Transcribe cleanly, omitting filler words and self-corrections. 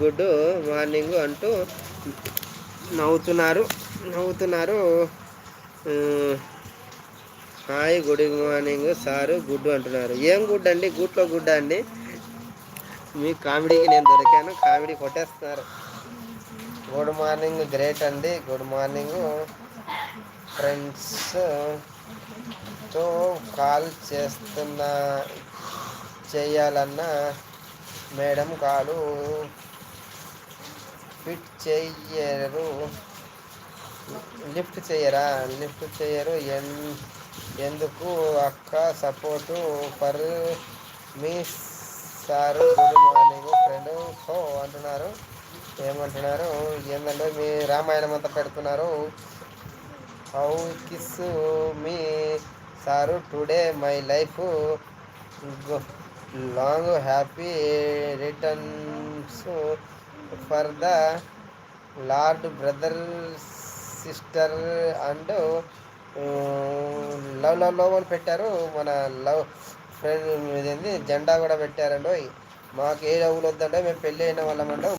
Good morning అంటూ నవ్వుతున్నారు. Hi good morning sir good అంటున్నారు. ఏం గుడ్ అండి? గుడ్లో గుడ్ అండి? మీ కామెడీకి నేను దొరికాను, కామెడీ కొట్టేస్తున్నారు. గుడ్ మార్నింగ్ గ్రేట్ అండి. గుడ్ మార్నింగ్ ఫ్రెండ్స్ తో కాల్ చేయాలన్నా మేడం కాలు లిఫ్ట్ చేయరు ఎందుకు అక్క? Support for me sir. Good morning friend అంటున్నారు. ఏమంటున్నారు? ఏంటంటే మీ రామాయణం అంతా పెడుతున్నారు. How kiss me sir today my life long happy returns for the lord brother sister and love అని పెట్టారు. మన లవ్ ఫ్రెండ్ ఇదేంది జెండా కూడా పెట్టారండి. మాకు ఏ లవ్లు వద్దంటే మేము పెళ్ళి అయిన వాళ్ళమంటే